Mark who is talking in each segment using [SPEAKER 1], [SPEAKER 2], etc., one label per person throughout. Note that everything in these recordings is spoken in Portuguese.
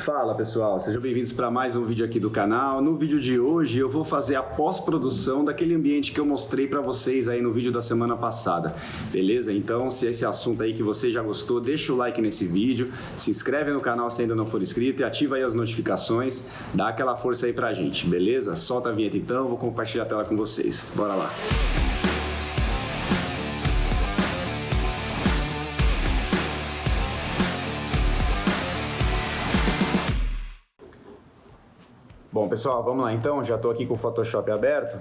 [SPEAKER 1] Fala pessoal, sejam bem-vindos para mais um vídeo aqui do canal. No vídeo de hoje eu vou fazer a pós-produção daquele ambiente que eu mostrei para vocês aí no vídeo da semana passada, beleza? Então, se esse assunto aí que você já gostou, deixa o like nesse vídeo, se inscreve no canal se ainda não for inscrito e ativa aí as notificações, dá aquela força aí pra gente, beleza? Solta a vinheta então, vou compartilhar a tela com vocês, bora lá! Bom pessoal, vamos lá então, já estou aqui com o Photoshop aberto.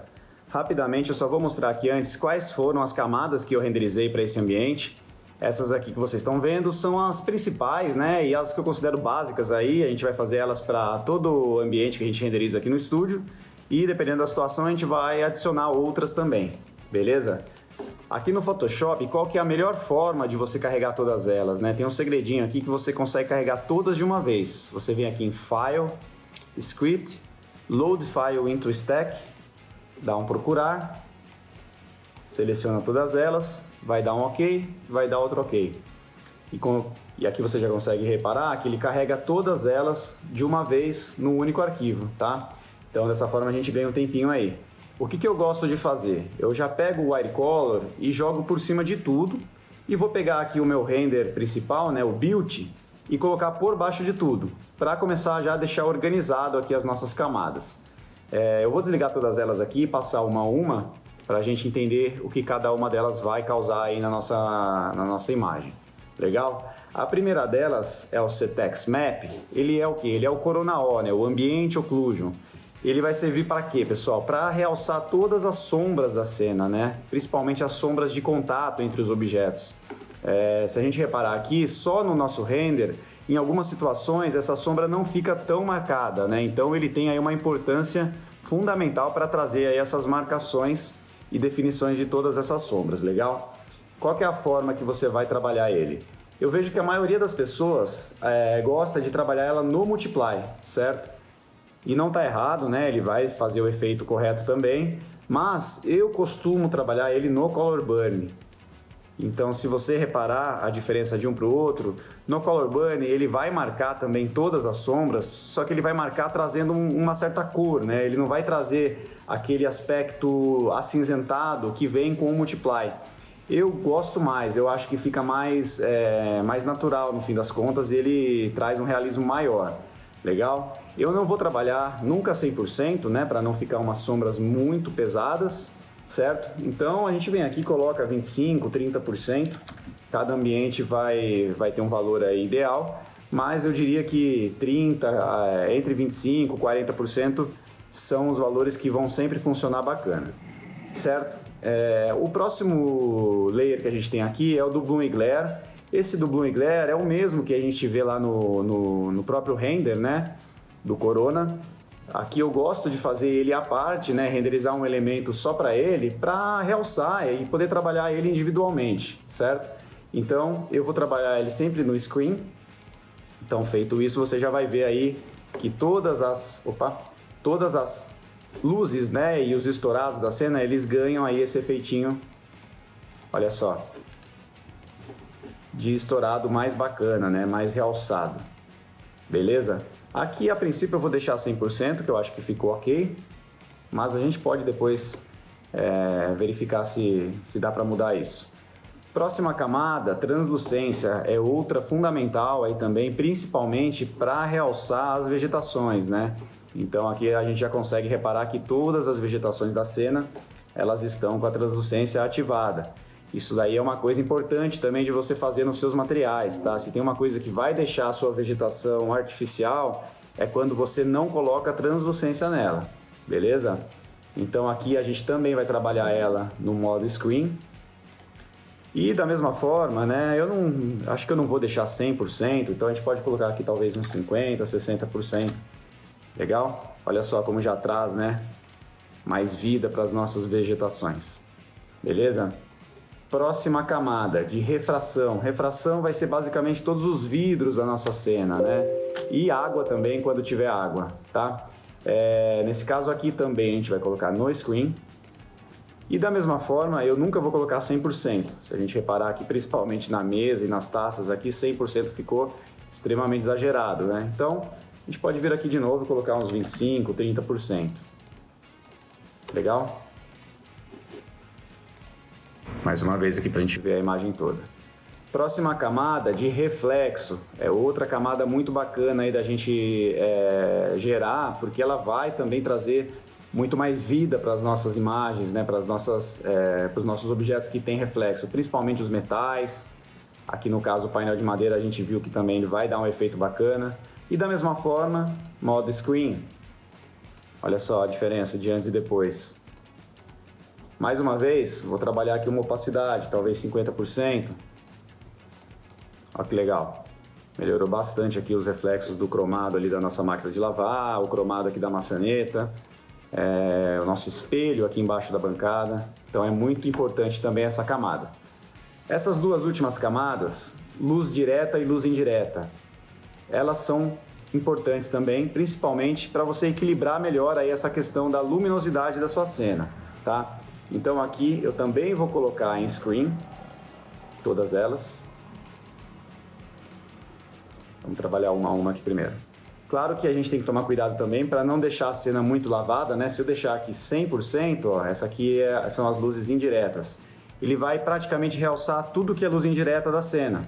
[SPEAKER 1] Rapidamente eu só vou mostrar aqui antes quais foram as camadas que eu renderizei para esse ambiente. Essas aqui que vocês estão vendo são as principais, né, e as que eu considero básicas aí. A gente vai fazer elas para todo o ambiente que a gente renderiza aqui no estúdio e dependendo da situação a gente vai adicionar outras também, beleza? Aqui no Photoshop, qual que é a melhor forma de você carregar todas elas, né? Tem um segredinho aqui que você consegue carregar todas de uma vez. Você vem aqui em File, Script, Load File into Stack, dá um procurar, seleciona todas elas, vai dar um OK, vai dar outro OK. E aqui você já consegue reparar que ele carrega todas elas de uma vez no único arquivo, tá? Então dessa forma a gente ganha um tempinho aí. O que eu gosto de fazer? Eu já pego o White Color e jogo por cima de tudo e vou pegar aqui o meu render principal, né, o Build, e colocar por baixo de tudo, para começar já a deixar organizado aqui as nossas camadas. Eu vou desligar todas elas aqui, passar uma a uma, para a gente entender o que cada uma delas vai causar aí na nossa imagem. Legal? A primeira delas é o CTEX Map. Ele é o que? Ele é o Corona O, né? O Ambient Occlusion. Ele vai servir para quê, pessoal? Para realçar todas as sombras da cena, né? Principalmente as sombras de contato entre os objetos. Se a gente reparar aqui, só no nosso render, em algumas situações essa sombra não fica tão marcada, né? Então ele tem aí uma importância fundamental para trazer aí essas marcações e definições de todas essas sombras, legal? Qual que é a forma que você vai trabalhar ele? Eu vejo que a maioria das pessoas gosta de trabalhar ela no Multiply, certo? E não está errado, né? Ele vai fazer o efeito correto também, mas eu costumo trabalhar ele no Color Burn. Então, se você reparar a diferença de um para o outro, no Color Burn ele vai marcar também todas as sombras, só que ele vai marcar trazendo uma certa cor, né? Ele não vai trazer aquele aspecto acinzentado que vem com o Multiply. Eu gosto mais, eu acho que fica mais natural no fim das contas e ele traz um realismo maior. Legal? Eu não vou trabalhar nunca 100%, né? Para não ficar umas sombras muito pesadas. Certo? Então a gente vem aqui e coloca 25%, 30%, cada ambiente vai ter um valor aí ideal, mas eu diria que 30%, entre 25% e 40% são os valores que vão sempre funcionar bacana, certo? O próximo layer que a gente tem aqui é o do Bloom e Glare. Esse do Bloom e Glare é o mesmo que a gente vê lá no próprio render, né, do Corona. Aqui eu gosto de fazer ele à parte, né, renderizar um elemento só para ele, para realçar e poder trabalhar ele individualmente, certo? Então eu vou trabalhar ele sempre no Screen. Então feito isso, você já vai ver aí que todas as luzes, né, e os estourados da cena, eles ganham aí esse efeitinho, olha só, de estourado mais bacana, né, mais realçado, beleza? Aqui, a princípio, eu vou deixar 100%, que eu acho que ficou ok, mas a gente pode depois verificar se dá para mudar isso. Próxima camada, translucência, é outra fundamental aí também, principalmente para realçar as vegetações, né? Então aqui a gente já consegue reparar que todas as vegetações da cena, elas estão com a translucência ativada. Isso daí é uma coisa importante também de você fazer nos seus materiais, tá? Se tem uma coisa que vai deixar a sua vegetação artificial, é quando você não coloca translucência nela, beleza? Então aqui a gente também vai trabalhar ela no modo Screen. E da mesma forma, né, acho que eu não vou deixar 100%, então a gente pode colocar aqui talvez uns 50%, 60%. Legal? Olha só como já traz, né, mais vida para as nossas vegetações. Beleza? Próxima camada de refração. Refração vai ser basicamente todos os vidros da nossa cena, né? E água também quando tiver água, tá? Nesse caso aqui também a gente vai colocar no Screen. E da mesma forma, eu nunca vou colocar 100%. Se a gente reparar aqui, principalmente na mesa e nas taças aqui, 100% ficou extremamente exagerado, né? Então, A gente pode vir aqui de novo e colocar uns 25%, 30%. Legal? Mais uma vez aqui para a gente ver a imagem toda. Próxima camada de reflexo, é outra camada muito bacana aí da gente gerar, porque ela vai também trazer muito mais vida para as nossas imagens, né? Para os nossos objetos que têm reflexo, principalmente os metais. Aqui no caso o painel de madeira a gente viu que também ele vai dar um efeito bacana. E da mesma forma, modo screen. Olha só a diferença de antes e depois. Mais uma vez, vou trabalhar aqui uma opacidade, talvez 50%. Olha que legal. Melhorou bastante aqui os reflexos do cromado ali da nossa máquina de lavar, o cromado aqui da maçaneta, o nosso espelho aqui embaixo da bancada. Então é muito importante também essa camada. Essas duas últimas camadas, luz direta e luz indireta, elas são importantes também, principalmente para você equilibrar melhor aí essa questão da luminosidade da sua cena, tá? Então aqui eu também vou colocar em screen, todas elas. Vamos trabalhar uma a uma aqui primeiro. Claro que a gente tem que tomar cuidado também para não deixar a cena muito lavada, né? Se eu deixar aqui 100%, ó, essa aqui são as luzes indiretas. Ele vai praticamente realçar tudo que é luz indireta da cena.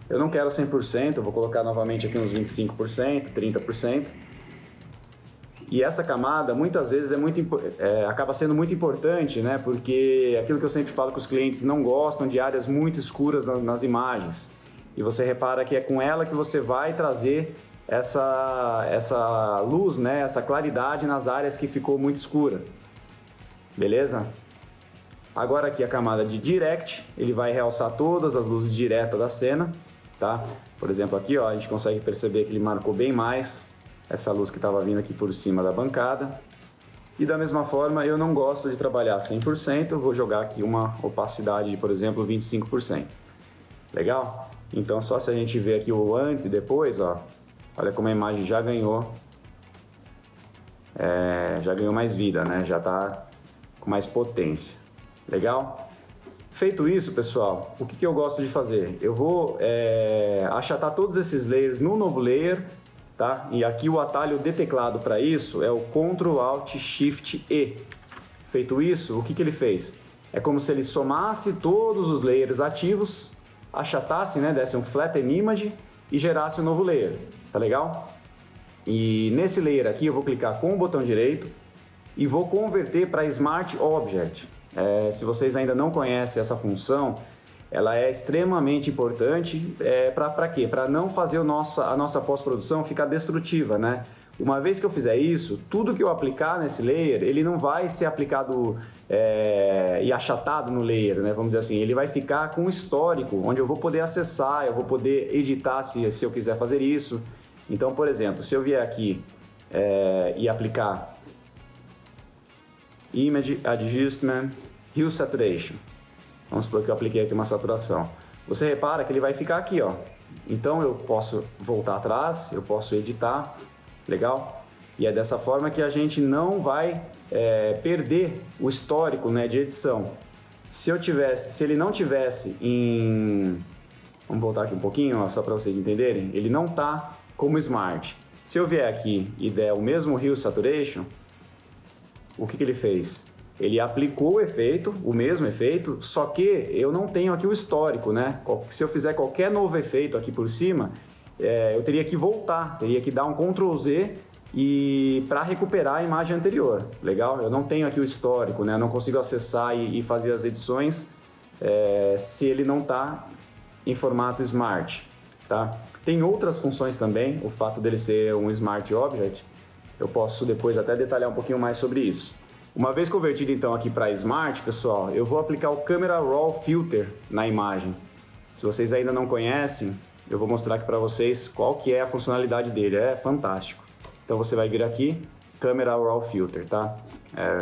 [SPEAKER 1] Eu não quero 100%, eu vou colocar novamente aqui uns 25%, 30%. E essa camada, muitas vezes, acaba sendo muito importante, né? Porque aquilo que eu sempre falo que os clientes não gostam de áreas muito escuras nas imagens. E você repara que é com ela que você vai trazer essa luz, né? Essa claridade nas áreas que ficou muito escura. Beleza? Agora aqui a camada de Direct, ele vai realçar todas as luzes diretas da cena, tá? Por exemplo aqui, ó, a gente consegue perceber que ele marcou bem mais essa luz que estava vindo aqui por cima da bancada. E da mesma forma, eu não gosto de trabalhar 100%, eu vou jogar aqui uma opacidade de, por exemplo, 25%. Legal? Então só se a gente ver aqui o antes e depois, ó, olha como a imagem já ganhou mais vida, né? Já está com mais potência. Legal? Feito isso, pessoal, o que eu gosto de fazer? Eu vou achatar todos esses layers no novo layer, tá? E aqui o atalho de teclado para isso é o Ctrl Alt Shift E. Feito isso, o que ele fez? É como se ele somasse todos os layers ativos, achatasse, né? Desse um Flatten Image e gerasse um novo layer, tá legal? E nesse layer aqui eu vou clicar com o botão direito e vou converter para Smart Object. Se vocês ainda não conhecem essa função, ela é extremamente importante. Para quê? Para não fazer a nossa pós-produção ficar destrutiva, né? Uma vez que eu fizer isso, tudo que eu aplicar nesse layer, ele não vai ser aplicado e achatado no layer, né? Vamos dizer assim, ele vai ficar com um histórico, onde eu vou poder acessar, eu vou poder editar se eu quiser fazer isso. Então, por exemplo, se eu vier aqui e aplicar Image Adjustment, Hue Saturation. Vamos supor que eu apliquei aqui uma saturação. Você repara que ele vai ficar aqui, ó. Então eu posso voltar atrás, eu posso editar, legal? E é dessa forma que a gente não vai perder o histórico, né, de edição. Se ele não tivesse em... Vamos voltar aqui um pouquinho, ó, só para vocês entenderem. Ele não tá como Smart. Se eu vier aqui e der o mesmo Hue Saturation, o que ele fez? Ele aplicou o mesmo efeito, só que eu não tenho aqui o histórico, né? Se eu fizer qualquer novo efeito aqui por cima, eu teria que voltar, teria que dar um Ctrl Z para recuperar a imagem anterior, legal? Eu não tenho aqui o histórico, né? Eu não consigo acessar e fazer as edições se ele não está em formato Smart, tá? Tem outras funções também, o fato dele ser um Smart Object, eu posso depois até detalhar um pouquinho mais sobre isso. Uma vez convertido então aqui para Smart, pessoal, eu vou aplicar o Camera Raw Filter na imagem. Se vocês ainda não conhecem, eu vou mostrar aqui para vocês qual que é a funcionalidade dele, é fantástico. Então você vai vir aqui, Camera Raw Filter, tá?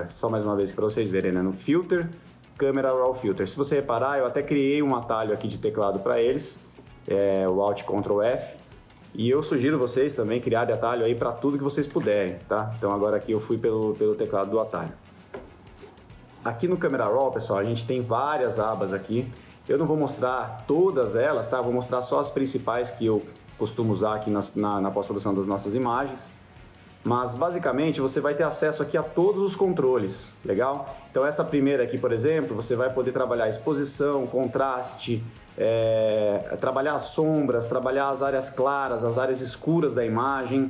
[SPEAKER 1] Só mais uma vez para vocês verem, né? No Filter, Camera Raw Filter. Se você reparar, eu até criei um atalho aqui de teclado para eles, o Alt Ctrl F. E eu sugiro vocês também criarem atalho aí para tudo que vocês puderem, tá? Então agora aqui eu fui pelo teclado do atalho. Aqui no Camera Raw, pessoal, a gente tem várias abas aqui. Eu não vou mostrar todas elas, tá? Vou mostrar só as principais que eu costuma usar aqui na pós-produção das nossas imagens. Mas basicamente você vai ter acesso aqui a todos os controles, legal? Então essa primeira aqui, por exemplo, você vai poder trabalhar exposição, contraste, trabalhar as sombras, trabalhar as áreas claras, as áreas escuras da imagem,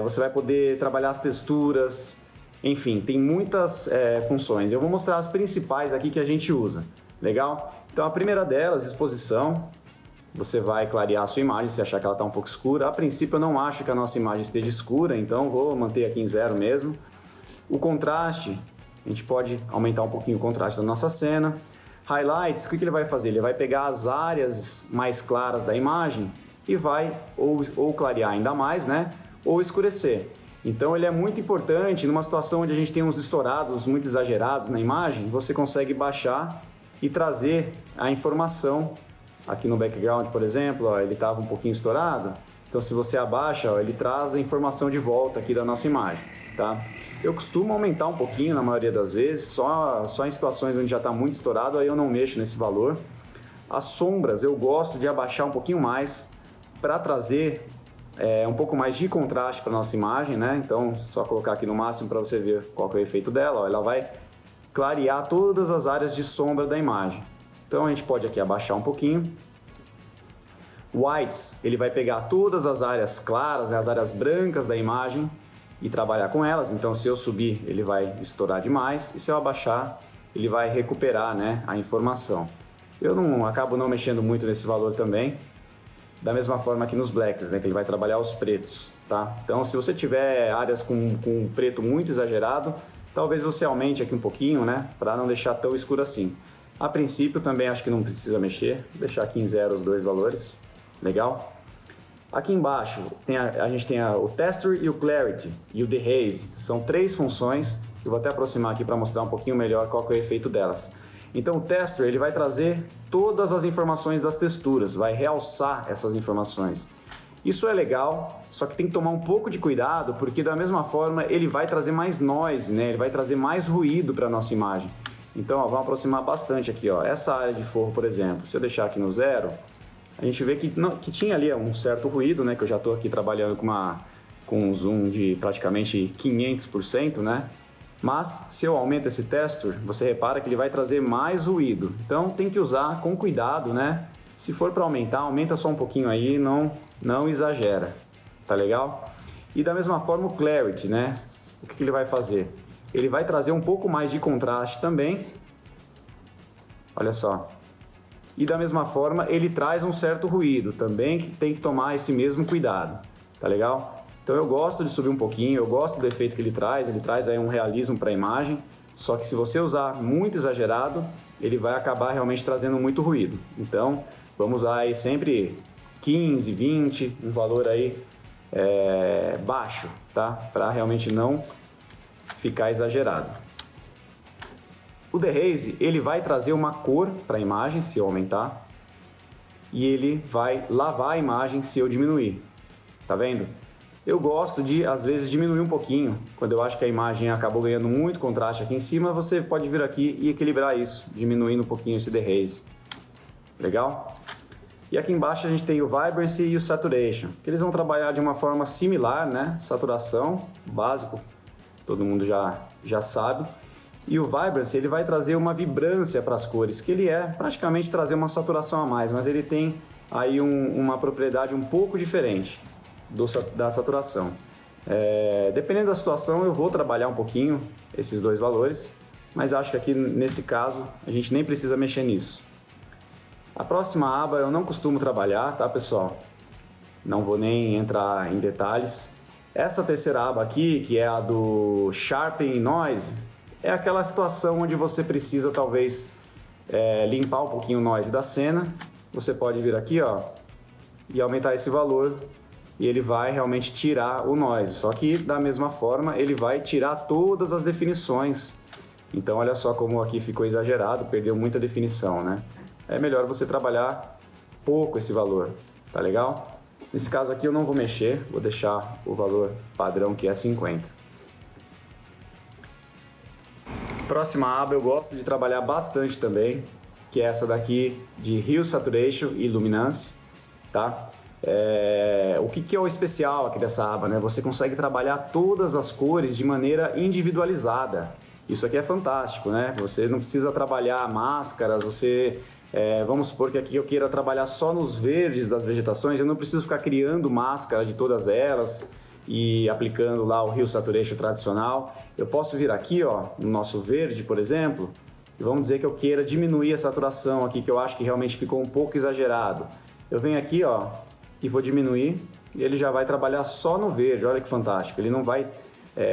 [SPEAKER 1] você vai poder trabalhar as texturas, enfim, tem muitas funções. Eu vou mostrar as principais aqui que a gente usa, legal? Então a primeira delas, exposição. Você vai clarear a sua imagem se achar que ela está um pouco escura. A princípio eu não acho que a nossa imagem esteja escura, então vou manter aqui em 0 mesmo. O contraste, a gente pode aumentar um pouquinho o contraste da nossa cena. Highlights, o que ele vai fazer? Ele vai pegar as áreas mais claras da imagem e vai ou clarear ainda mais, né? Ou escurecer. Então ele é muito importante numa situação onde a gente tem uns estourados muito exagerados na imagem, você consegue baixar e trazer a informação. Aqui no background, por exemplo, ó, ele estava um pouquinho estourado, então se você abaixa, ó, ele traz a informação de volta aqui da nossa imagem, tá? Eu costumo aumentar um pouquinho na maioria das vezes, só em situações onde já está muito estourado, aí eu não mexo nesse valor. As sombras eu gosto de abaixar um pouquinho mais para trazer um pouco mais de contraste para nossa imagem, né? Então só colocar aqui no máximo para você ver qual que é o efeito dela, ó, ela vai clarear todas as áreas de sombra da imagem. Então a gente pode aqui abaixar um pouquinho. Whites, ele vai pegar todas as áreas claras, né, as áreas brancas da imagem e trabalhar com elas. Então se eu subir, ele vai estourar demais e se eu abaixar, ele vai recuperar, né, a informação. Eu acabo não mexendo muito nesse valor também. Da mesma forma aqui nos blacks, né, que ele vai trabalhar os pretos, tá? Então se você tiver áreas com preto muito exagerado, talvez você aumente aqui um pouquinho, né, para não deixar tão escuro assim. A princípio também acho que não precisa mexer, vou deixar aqui em 0 os dois valores, legal? Aqui embaixo a gente tem o Texture e o Clarity e o Dehaze, são 3 funções, eu vou até aproximar aqui para mostrar um pouquinho melhor qual que é o efeito delas. Então o Texture ele vai trazer todas as informações das texturas, vai realçar essas informações. Isso é legal, só que tem que tomar um pouco de cuidado, porque da mesma forma ele vai trazer mais noise, né? Ele vai trazer mais ruído para a nossa imagem. Então, ó, vamos aproximar bastante aqui, ó. Essa área de forro, por exemplo, se eu deixar aqui no 0, a gente vê que tinha ali um certo ruído, né? Que eu já estou aqui trabalhando com um zoom de praticamente 500%, né? Mas, se eu aumento esse texture, você repara que ele vai trazer mais ruído. Então, tem que usar com cuidado, né? Se for para aumentar, aumenta só um pouquinho aí, não exagera, tá legal? E da mesma forma o Clarity, né? O que ele vai fazer? Ele vai trazer um pouco mais de contraste também, olha só. E da mesma forma ele traz um certo ruído, também que tem que tomar esse mesmo cuidado, tá legal? Então eu gosto de subir um pouquinho, eu gosto do efeito que ele traz aí um realismo para a imagem, só que se você usar muito exagerado, ele vai acabar realmente trazendo muito ruído. Então vamos usar aí sempre 15, 20, um valor aí baixo, tá? Para realmente não ficar exagerado. O Dehaze, ele vai trazer uma cor para a imagem, se eu aumentar, e ele vai lavar a imagem se eu diminuir. Tá vendo? Eu gosto de, às vezes, diminuir um pouquinho. Quando eu acho que a imagem acabou ganhando muito contraste aqui em cima, você pode vir aqui e equilibrar isso, diminuindo um pouquinho esse Dehaze. Legal? E aqui embaixo a gente tem o Vibrancy e o Saturation, que eles vão trabalhar de uma forma similar, né? Saturação, básico, todo mundo já sabe. E o Vibrancy, ele vai trazer uma vibrância para as cores, que ele é praticamente trazer uma saturação a mais, mas ele tem aí uma propriedade um pouco diferente da saturação. Dependendo da situação, eu vou trabalhar um pouquinho esses dois valores, mas acho que aqui nesse caso a gente nem precisa mexer nisso. A próxima aba eu não costumo trabalhar, tá, pessoal? Não vou nem entrar em detalhes. Essa terceira aba aqui, que é a do Sharpen e Noise, é aquela situação onde você precisa talvez limpar um pouquinho o noise da cena. Você pode vir aqui, ó, e aumentar esse valor e ele vai realmente tirar o noise. Só que da mesma forma ele vai tirar todas as definições. Então olha só como aqui ficou exagerado, perdeu muita definição, né? É melhor você trabalhar pouco esse valor, tá legal? Nesse caso aqui eu não vou mexer, vou deixar o valor padrão que é 50. Próxima aba eu gosto de trabalhar bastante também, que é essa daqui de Hue Saturation e Luminance, tá? O que é o especial aqui dessa aba, né? Você consegue trabalhar todas as cores de maneira individualizada. Isso aqui é fantástico, né? Você não precisa trabalhar máscaras, vamos supor que aqui eu queira trabalhar só nos verdes das vegetações, eu não preciso ficar criando máscara de todas elas e aplicando lá o Hue Saturation tradicional. Eu posso vir aqui, ó, no nosso verde, por exemplo, e vamos dizer que eu queira diminuir a saturação aqui, que eu acho que realmente ficou um pouco exagerado. Eu venho aqui, ó, e vou diminuir, e ele já vai trabalhar só no verde. Olha que fantástico, ele não vai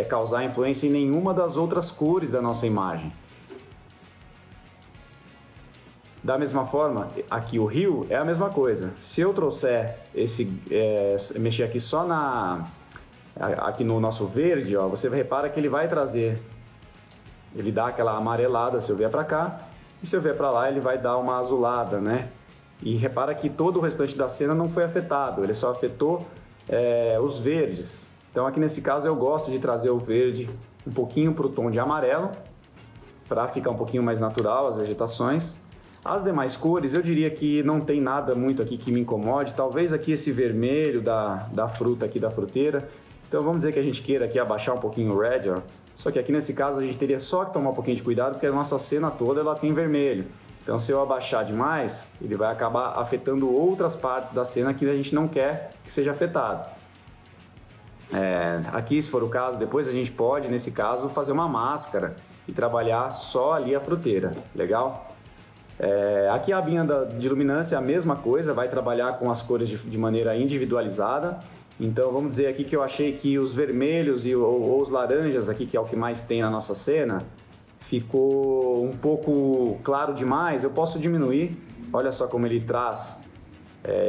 [SPEAKER 1] causar influência em nenhuma das outras cores da nossa imagem. Da mesma forma, aqui o Hue é a mesma coisa. Se eu trouxer mexer aqui só aqui no nosso verde, ó, você repara que ele vai trazer, ele dá aquela amarelada se eu vier para cá, e se eu vier para lá ele vai dar uma azulada, né? E repara que todo o restante da cena não foi afetado, ele só afetou os verdes. Então aqui nesse caso eu gosto de trazer o verde um pouquinho para o tom de amarelo, para ficar um pouquinho mais natural as vegetações. As demais cores eu diria que não tem nada muito aqui que me incomode, talvez aqui esse vermelho da fruta aqui da fruteira. Então vamos dizer que a gente queira aqui abaixar um pouquinho o red, ó. Só que aqui nesse caso a gente teria só que tomar um pouquinho de cuidado porque a nossa cena toda ela tem vermelho. Então se eu abaixar demais, ele vai acabar afetando outras partes da cena que a gente não quer que seja afetado. Aqui, se for o caso, depois a gente pode, nesse caso, fazer uma máscara e trabalhar só ali a fruteira, legal? Aqui a abinha de luminância é a mesma coisa, vai trabalhar com as cores de maneira individualizada. Então vamos dizer aqui que eu achei que os vermelhos ou os laranjas aqui, que é o que mais tem na nossa cena, ficou um pouco claro demais, eu posso diminuir. Olha só como ele traz,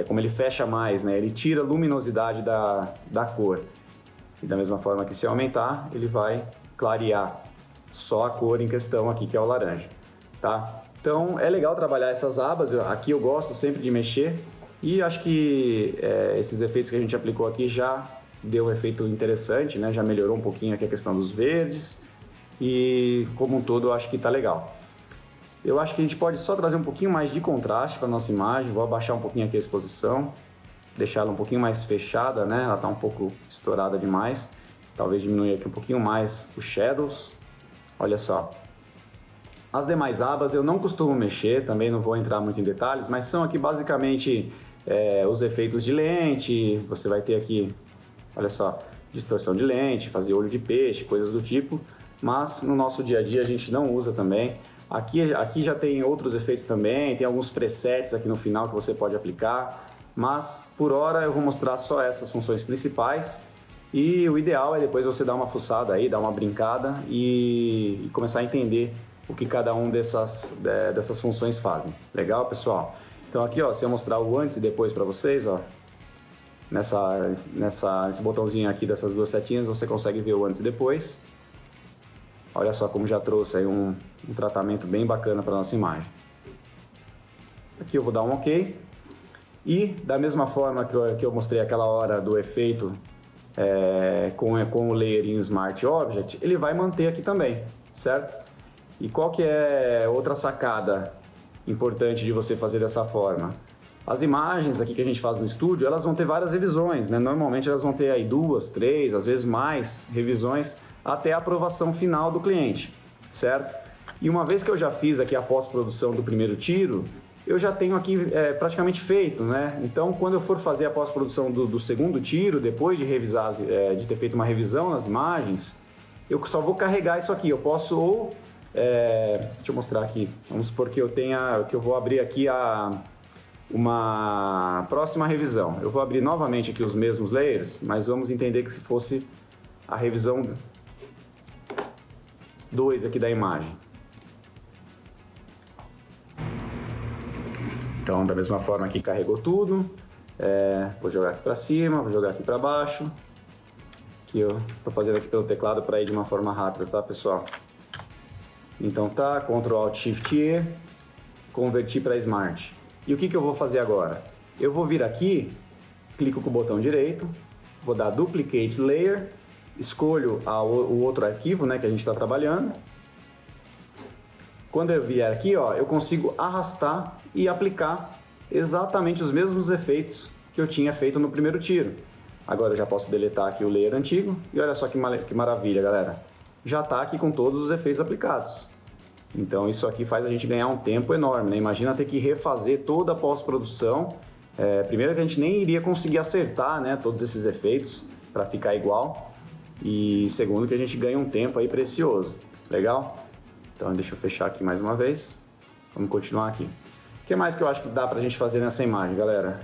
[SPEAKER 1] como ele fecha mais, né? Ele tira a luminosidade da cor. E da mesma forma que se eu aumentar, ele vai clarear só a cor em questão aqui, que é o laranja, tá? Então é legal trabalhar essas abas, aqui eu gosto sempre de mexer e acho que esses efeitos que a gente aplicou aqui já deu um efeito interessante, né? Já melhorou um pouquinho aqui a questão dos verdes e como um todo eu acho que tá legal. Eu acho que a gente pode só trazer um pouquinho mais de contraste para nossa imagem, vou abaixar um pouquinho aqui a exposição, deixar ela um pouquinho mais fechada, né? Ela tá um pouco estourada demais, talvez diminuir aqui um pouquinho mais os shadows, olha só. As demais abas eu não costumo mexer, também não vou entrar muito em detalhes, mas são aqui basicamente os efeitos de lente, você vai ter aqui, olha só, distorção de lente, fazer olho de peixe, coisas do tipo, mas no nosso dia a dia a gente não usa também. Aqui já tem outros efeitos também, tem alguns presets aqui no final que você pode aplicar, mas por hora eu vou mostrar só essas funções principais. E o ideal é depois você dar uma fuçada aí, dar uma brincada e começar a entender o que cada um dessas funções fazem. Legal, pessoal? Então aqui, ó, se eu mostrar o antes e depois para vocês, ó, nesse botãozinho aqui dessas duas setinhas, você consegue ver o antes e depois. Olha só como já trouxe aí um tratamento bem bacana para nossa imagem. Aqui eu vou dar um OK. E da mesma forma que eu mostrei aquela hora do efeito com o layer em Smart Object, ele vai manter aqui também, certo? E qual que é outra sacada importante de você fazer dessa forma? As imagens aqui que a gente faz no estúdio, elas vão ter várias revisões, né? Normalmente elas vão ter aí 2, 3, às vezes mais revisões até a aprovação final do cliente, certo? E uma vez que eu já fiz aqui a pós-produção do primeiro tiro, eu já tenho aqui praticamente feito, né? Então, quando eu for fazer a pós-produção do segundo tiro, depois de revisar, de ter feito uma revisão nas imagens, eu só vou carregar isso aqui. Eu posso deixa eu mostrar aqui. Vamos supor que eu vou abrir aqui uma próxima revisão. Eu vou abrir novamente aqui os mesmos layers, mas vamos entender que se fosse a revisão 2 aqui da imagem. Então, da mesma forma aqui carregou tudo. Vou jogar aqui para cima, vou jogar aqui para baixo. Que eu estou fazendo aqui pelo teclado para ir de uma forma rápida, tá, pessoal? Então tá, Ctrl Alt Shift E, convertir para Smart. E o que eu vou fazer agora? Eu vou vir aqui, clico com o botão direito, vou dar Duplicate Layer, escolho o outro arquivo, né, que a gente está trabalhando. Quando eu vier aqui, ó, eu consigo arrastar e aplicar exatamente os mesmos efeitos que eu tinha feito no primeiro tiro. Agora eu já posso deletar aqui o layer antigo e olha só que maravilha, galera. Já está aqui com todos os efeitos aplicados. Então isso aqui faz a gente ganhar um tempo enorme, né? Imagina ter que refazer toda a pós-produção. Primeiro que a gente nem iria conseguir acertar, né, todos esses efeitos para ficar igual. E segundo que a gente ganha um tempo aí precioso. Legal? Então deixa eu fechar aqui mais uma vez. Vamos continuar aqui. O que mais que eu acho que dá pra gente fazer nessa imagem, galera?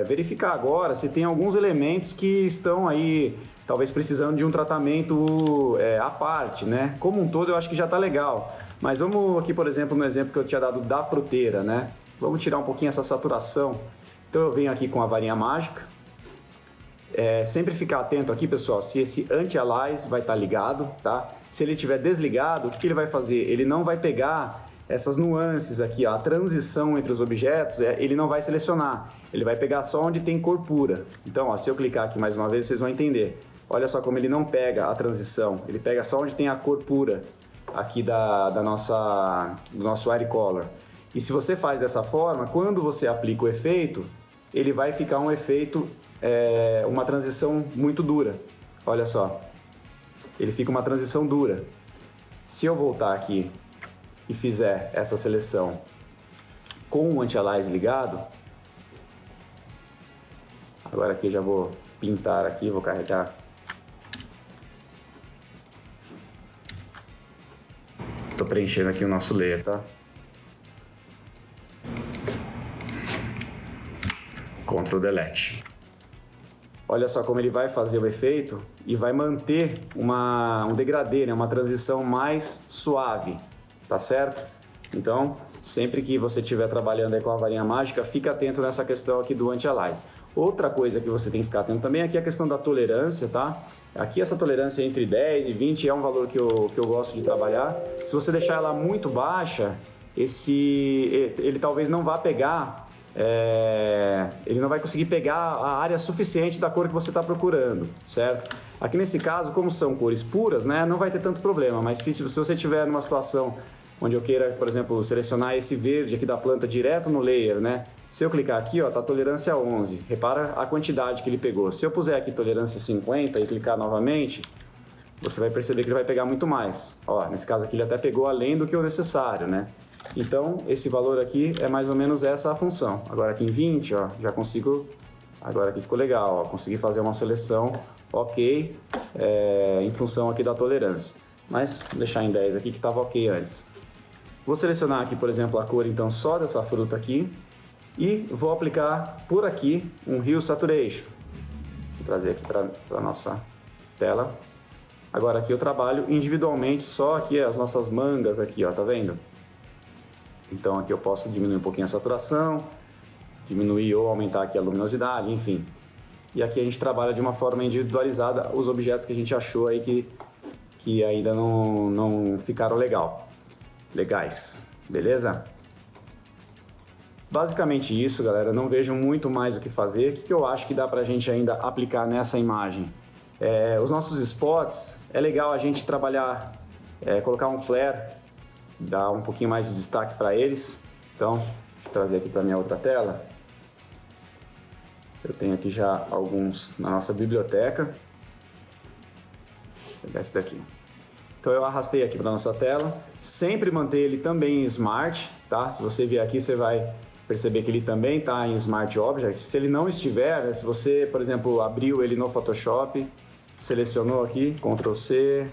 [SPEAKER 1] Verificar agora se tem alguns elementos que estão aí, talvez precisando de um tratamento à parte, né? Como um todo eu acho que já tá legal. Mas vamos aqui, por exemplo, no exemplo que eu tinha dado da fruteira, né? Vamos tirar um pouquinho essa saturação. Então eu venho aqui com a varinha mágica. Sempre ficar atento aqui, pessoal, se esse anti-alias vai estar ligado, tá? Se ele estiver desligado, o que ele vai fazer? Ele não vai pegar essas nuances aqui, ó, a transição entre os objetos, ele não vai selecionar. Ele vai pegar só onde tem cor pura. Então, ó, se eu clicar aqui mais uma vez, vocês vão entender. Olha só como ele não pega a transição, ele pega só onde tem a cor pura aqui do nosso Air Color. E se você faz dessa forma, quando você aplica o efeito, ele vai ficar um efeito, uma transição muito dura. Olha só, ele fica uma transição dura. Se eu voltar aqui e fizer essa seleção com o anti-alias ligado, agora aqui eu já vou pintar aqui, vou carregar. Estou preenchendo aqui o nosso layer, tá? Ctrl Delete. Olha só como ele vai fazer o efeito e vai manter um degradê, né? Uma transição mais suave, tá certo? Então, sempre que você estiver trabalhando aí com a varinha mágica, fica atento nessa questão aqui do anti-alias. Outra coisa que você tem que ficar atento também aqui é a questão da tolerância, tá? Aqui essa tolerância entre 10 e 20 é um valor que eu gosto de trabalhar. Se você deixar ela muito baixa, ele talvez não vá pegar, ele não vai conseguir pegar a área suficiente da cor que você está procurando, certo? Aqui nesse caso, como são cores puras, né, não vai ter tanto problema, mas se você tiver numa situação onde eu queira, por exemplo, selecionar esse verde aqui da planta direto no layer, né? Se eu clicar aqui, ó, tá tolerância 11. Repara a quantidade que ele pegou. Se eu puser aqui tolerância 50 e clicar novamente, você vai perceber que ele vai pegar muito mais. Ó, nesse caso aqui ele até pegou além do que o necessário, né? Então, esse valor aqui é mais ou menos essa a função. Agora aqui em 20, ó, já consigo... Agora aqui ficou legal, ó, consegui fazer uma seleção ok, em função aqui da tolerância. Mas vou deixar em 10 aqui que estava ok antes. Vou selecionar aqui, por exemplo, a cor então só dessa fruta aqui e vou aplicar por aqui um Hue Saturation. Vou trazer aqui para a nossa tela. Agora aqui eu trabalho individualmente só aqui as nossas mangas aqui, ó, tá vendo? Então aqui eu posso diminuir um pouquinho a saturação, diminuir ou aumentar aqui a luminosidade, enfim. E aqui a gente trabalha de uma forma individualizada os objetos que a gente achou aí que ainda não ficaram legais, beleza? Basicamente isso, galera, não vejo muito mais o que fazer. O que eu acho que dá pra gente ainda aplicar nessa imagem? Os nossos spots, é legal a gente trabalhar, colocar um flare, dar um pouquinho mais de destaque para eles. Então, vou trazer aqui para minha outra tela. Eu tenho aqui já alguns na nossa biblioteca. Vou pegar esse daqui. Então eu arrastei aqui para a nossa tela, sempre manter ele também em Smart, tá? Se você vier aqui, você vai perceber que ele também está em Smart Object. Se ele não estiver, né, se você, por exemplo, abriu ele no Photoshop, selecionou aqui, Ctrl C,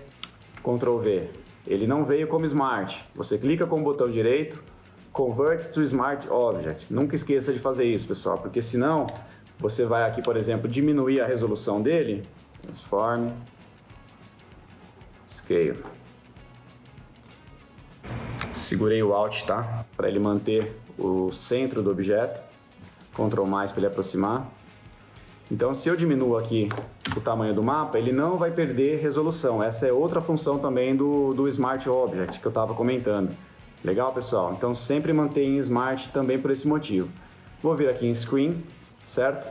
[SPEAKER 1] Ctrl V, ele não veio como Smart. Você clica com o botão direito, Convert to Smart Object. Nunca esqueça de fazer isso, pessoal, porque senão você vai aqui, por exemplo, diminuir a resolução dele, Transform, Scale. Segurei o Alt, tá? Para ele manter o centro do objeto. Ctrl mais para ele aproximar. Então, se eu diminuo aqui o tamanho do mapa, ele não vai perder resolução. Essa é outra função também do Smart Object que eu estava comentando. Legal, pessoal? Então, sempre mantenha em Smart também por esse motivo. Vou vir aqui em Screen, certo?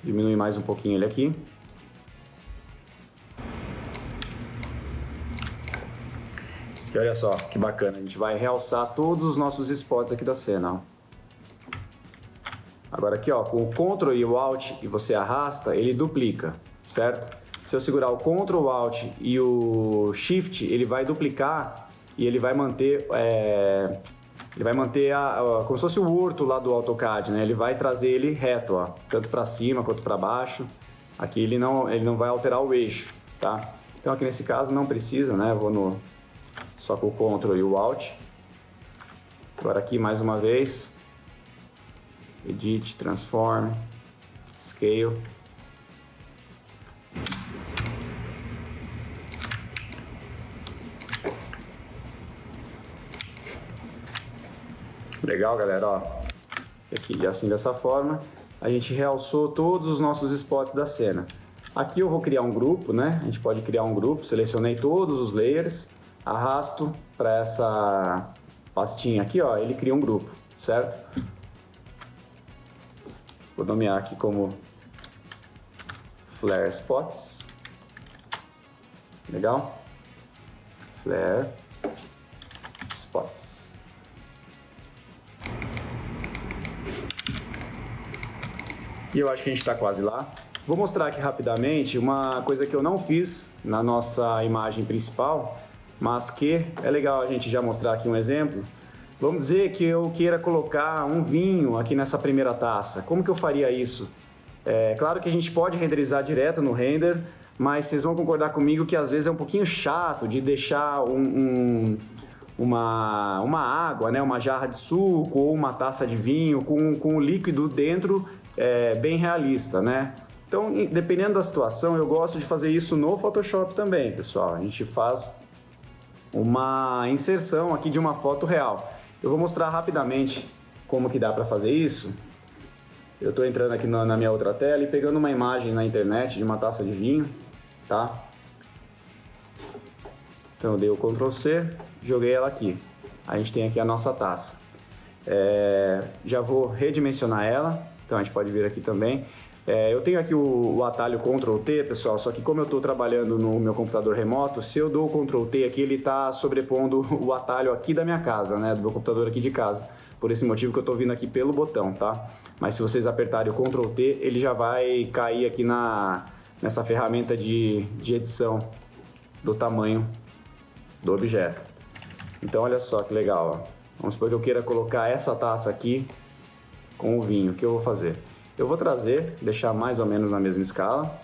[SPEAKER 1] Diminuir mais um pouquinho ele aqui. E olha só, que bacana, a gente vai realçar todos os nossos spots aqui da cena, ó. Agora aqui, ó, com o Ctrl e o Alt e você arrasta, ele duplica, certo? Se eu segurar o Ctrl, Alt e o Shift, ele vai duplicar e ele vai manter, como se fosse o orto lá do AutoCAD, né? Ele vai trazer ele reto, ó, tanto para cima quanto para baixo. Aqui ele não vai alterar o eixo, tá? Então aqui nesse caso não precisa, né? Eu vou só com o Ctrl e o Alt. Agora aqui mais uma vez, Edit, Transform, Scale. Legal, galera, ó. Aqui, assim, dessa forma, a gente realçou todos os nossos spots da cena. Aqui eu vou criar um grupo, né? A gente pode criar um grupo, selecionei todos os layers, arrasto para essa pastinha aqui, ó, ele cria um grupo, certo? Vou nomear aqui como Flare Spots. Legal? Flare Spots. E eu acho que a gente está quase lá. Vou mostrar aqui rapidamente uma coisa que eu não fiz na nossa imagem principal, mas que é legal a gente já mostrar aqui um exemplo. Vamos dizer que eu queira colocar um vinho aqui nessa primeira taça. Como que eu faria isso? É claro que a gente pode renderizar direto no render, mas vocês vão concordar comigo que às vezes é um pouquinho chato de deixar uma água, né, uma jarra de suco ou uma taça de vinho com o líquido dentro bem realista, né? Então, dependendo da situação, eu gosto de fazer isso no Photoshop também, pessoal. A gente faz uma inserção aqui de uma foto real. Eu vou mostrar rapidamente como que dá para fazer isso. Eu estou entrando aqui na minha outra tela e pegando uma imagem na internet de uma taça de vinho, tá? Então eu dei o Ctrl C, joguei ela aqui. A gente tem aqui a nossa taça. Já vou redimensionar ela, então a gente pode vir aqui também. Eu tenho aqui o atalho Ctrl T, pessoal, só que como eu estou trabalhando no meu computador remoto, se eu dou o Ctrl T aqui, ele está sobrepondo o atalho aqui da minha casa, né, do meu computador aqui de casa. Por esse motivo que eu estou vindo aqui pelo botão, tá? Mas se vocês apertarem o Ctrl T, ele já vai cair aqui nessa ferramenta de edição do tamanho do objeto. Então olha só que legal, ó. Vamos supor que eu queira colocar essa taça aqui com o vinho. O que eu vou fazer? Eu vou trazer, deixar mais ou menos na mesma escala.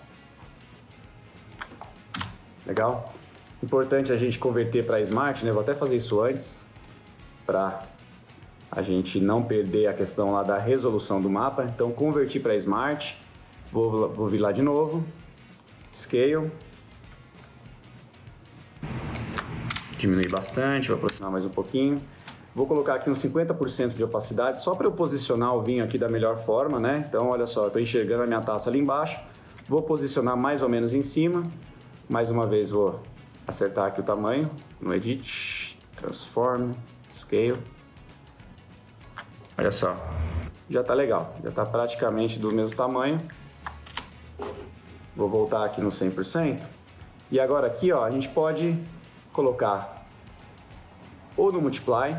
[SPEAKER 1] Legal? Importante a gente converter para Smart, né? Vou até fazer isso antes, para a gente não perder a questão lá da resolução do mapa. Então, converti para Smart. Vou vir lá de novo. Scale. Diminuir bastante, vou aproximar mais um pouquinho. Vou colocar aqui uns 50% de opacidade, só para eu posicionar o vinho aqui da melhor forma, né? Então, olha só, eu estou enxergando a minha taça ali embaixo. Vou posicionar mais ou menos em cima. Mais uma vez, vou acertar aqui o tamanho. No Edit, Transform, Scale. Olha só, já está legal. Já está praticamente do mesmo tamanho. Vou voltar aqui no 100%. E agora aqui, ó, a gente pode colocar ou no Multiply.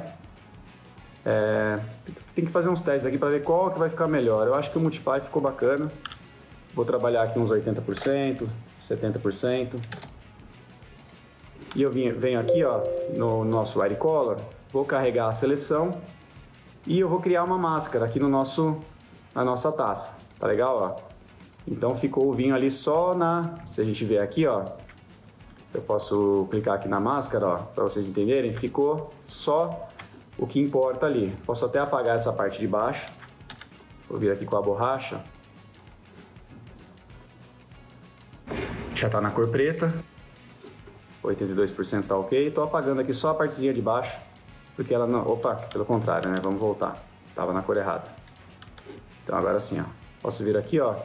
[SPEAKER 1] Tem que fazer uns testes aqui para ver qual que vai ficar melhor. Eu acho que o Multiply ficou bacana. Vou trabalhar aqui uns 80%, 70%. E eu venho aqui, ó, no nosso White Color, vou carregar a seleção e eu vou criar uma máscara aqui na nossa taça. Tá legal, ó? Então ficou o vinho ali só se a gente ver aqui, ó, eu posso clicar aqui na máscara, ó, para vocês entenderem, ficou só o que importa ali. Posso até apagar essa parte de baixo. Vou vir aqui com a borracha. Já está na cor preta. 82% tá ok. Estou apagando aqui só a partezinha de baixo, porque ela não... Opa, pelo contrário, né? Vamos voltar. Tava na cor errada. Então agora sim, ó. Posso vir aqui, ó.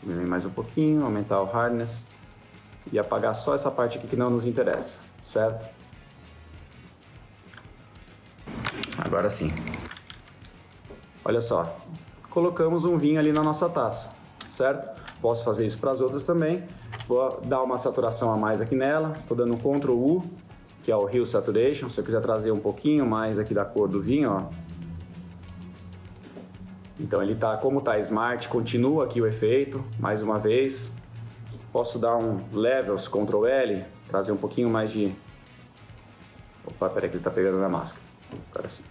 [SPEAKER 1] Diminuir mais um pouquinho, aumentar o hardness e apagar só essa parte aqui que não nos interessa, certo? Agora sim. Olha só, colocamos um vinho ali na nossa taça, certo? Posso fazer isso para as outras também. Vou dar uma saturação a mais aqui nela. Estou dando um Ctrl U, que é o Hue Saturation. Se eu quiser trazer um pouquinho mais aqui da cor do vinho, ó. Então ele tá, como tá Smart, continua aqui o efeito, mais uma vez. Posso dar um Levels, Ctrl L, trazer um pouquinho mais de... Opa, peraí que ele tá pegando na máscara. Agora sim.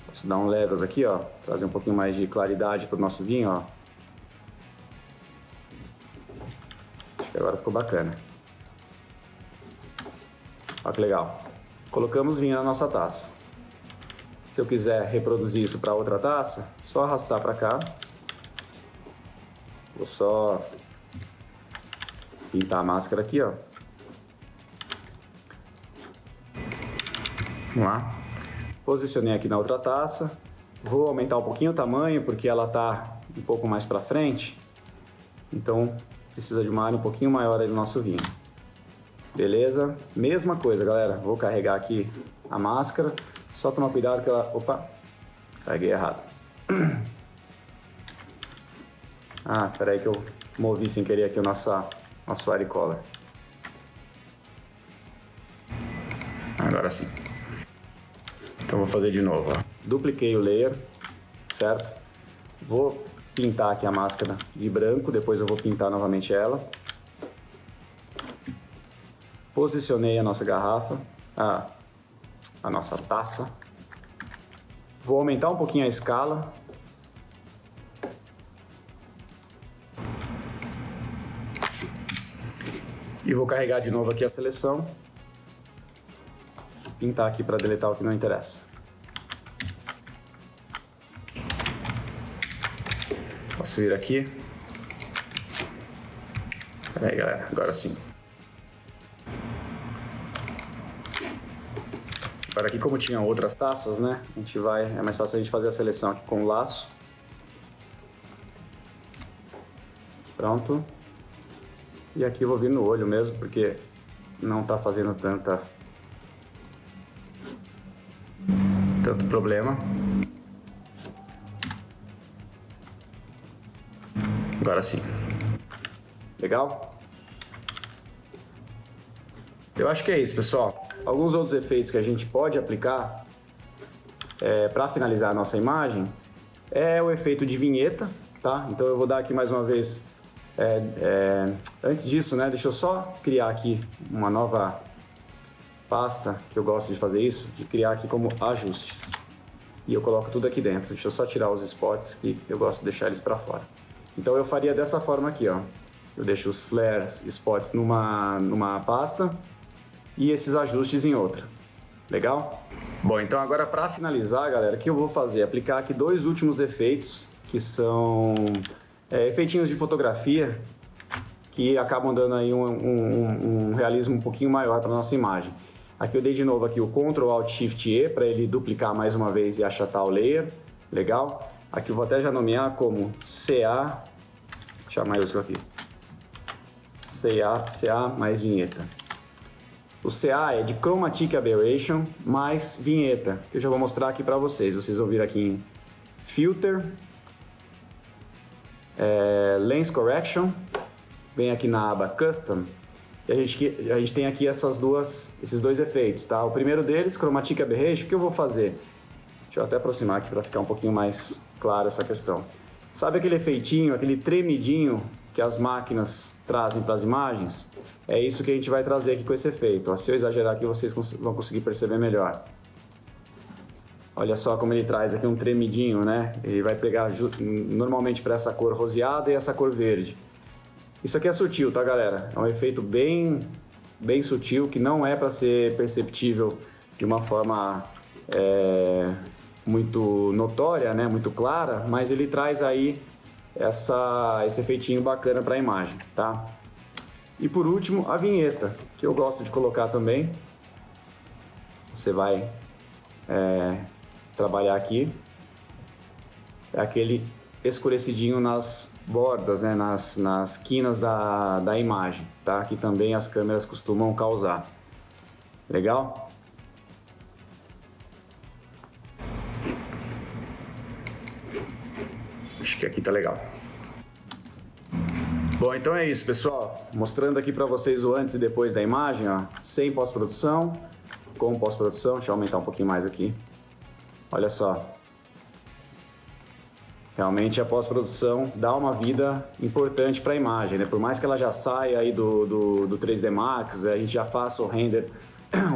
[SPEAKER 1] Posso dar um Levels aqui, ó, trazer um pouquinho mais de claridade pro nosso vinho, ó. Acho que agora ficou bacana. Olha que legal. Colocamos vinho na nossa taça. Se eu quiser reproduzir isso para outra taça, só arrastar para cá. Vou só pintar a máscara aqui, ó. Vamos lá. Posicionei aqui na outra taça. Vou aumentar um pouquinho o tamanho porque ela tá um pouco mais para frente. Então precisa de uma área um pouquinho maior aí do nosso vinho. Beleza? Mesma coisa, galera. Vou carregar aqui a máscara. Só tomar cuidado que ela... Opa! Carreguei errado. Ah, peraí que eu movi sem querer aqui o nosso airicolor. Agora sim. Então vou fazer de novo, ó. Dupliquei o layer, certo? Vou pintar aqui a máscara de branco, depois eu vou pintar novamente ela. Posicionei a nossa garrafa, a nossa taça. Vou aumentar um pouquinho a escala. E vou carregar de novo aqui a seleção. Pintar aqui para deletar o que não interessa. Posso vir aqui. Pera aí, galera, agora sim. Agora aqui, como tinha outras taças, né? É mais fácil a gente fazer a seleção aqui com o laço. Pronto. E aqui eu vou vir no olho mesmo, porque não tá fazendo tanto problema. Agora sim. Legal? Eu acho que é isso, pessoal. Alguns outros efeitos que a gente pode aplicar para finalizar a nossa imagem é o efeito de vinheta, tá? Então eu vou dar aqui mais uma vez, antes disso, né, deixa eu só criar aqui uma nova pasta, que eu gosto de fazer isso, de criar aqui como ajustes. E eu coloco tudo aqui dentro, deixa eu só tirar os spots que eu gosto de deixar eles para fora. Então eu faria dessa forma aqui, ó. Eu deixo os flares, spots numa pasta e esses ajustes em outra. Legal? Bom, então agora para finalizar, galera, o que eu vou fazer? Aplicar aqui dois últimos efeitos, que são efeitinhos de fotografia, que acabam dando aí um realismo um pouquinho maior para nossa imagem. Aqui eu dei de novo aqui o Ctrl Alt Shift E para ele duplicar mais uma vez e achatar o layer. Legal? Aqui eu vou até já nomear como CA, deixa maiúsculo aqui, CA mais vinheta. O CA é de Chromatic Aberration mais vinheta, que eu já vou mostrar aqui para vocês. Vocês vão vir aqui em Filter, Lens Correction, vem aqui na aba Custom, e a gente tem aqui esses dois efeitos, tá? O primeiro deles, Chromatic Aberration, o que eu vou fazer? Deixa eu até aproximar aqui para ficar um pouquinho mais claro essa questão. Sabe aquele efeitinho, aquele tremidinho que as máquinas trazem para as imagens? É isso que a gente vai trazer aqui com esse efeito. Ó, se eu exagerar aqui, vocês vão conseguir perceber melhor. Olha só como ele traz aqui um tremidinho, né? Ele vai pegar normalmente para essa cor roseada e essa cor verde. Isso aqui é sutil, tá, galera? É um efeito bem sutil, que não é para ser perceptível de uma forma muito notória, né? Muito clara, mas ele traz aí esse efeitinho bacana para a imagem, tá? E por último, a vinheta, que eu gosto de colocar também. Você vai trabalhar aqui. É aquele escurecidinho nas bordas, né? nas quinas da imagem, tá? Que também as câmeras costumam causar. Legal? Acho que aqui tá legal. Bom, então é isso, pessoal. Mostrando aqui para vocês o antes e depois da imagem, ó, sem pós-produção, com pós-produção. Deixa eu aumentar um pouquinho mais aqui. Olha só. Realmente a pós-produção dá uma vida importante para a imagem, né? Por mais que ela já saia aí do 3D Max, a gente já faça o render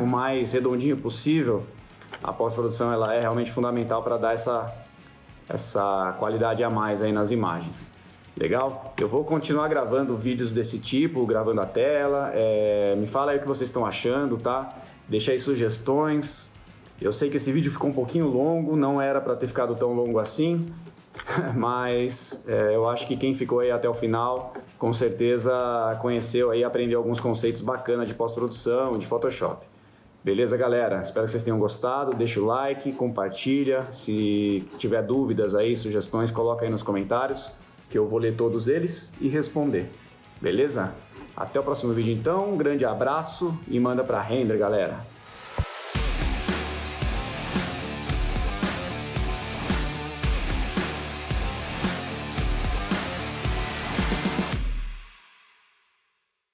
[SPEAKER 1] o mais redondinho possível, a pós-produção ela é realmente fundamental para dar essa qualidade a mais aí nas imagens. Legal? Eu vou continuar gravando vídeos desse tipo, gravando a tela. Me fala aí o que vocês estão achando, tá? Deixa aí sugestões. Eu sei que esse vídeo ficou um pouquinho longo, não era para ter ficado tão longo assim, mas eu acho que quem ficou aí até o final, com certeza conheceu aí, aprendeu alguns conceitos bacanas de pós-produção, de Photoshop. Beleza, galera? Espero que vocês tenham gostado. Deixa o like, compartilha. Se tiver dúvidas aí, sugestões, coloca aí nos comentários, que eu vou ler todos eles e responder. Beleza? Até o próximo vídeo então, um grande abraço e manda pra render, galera!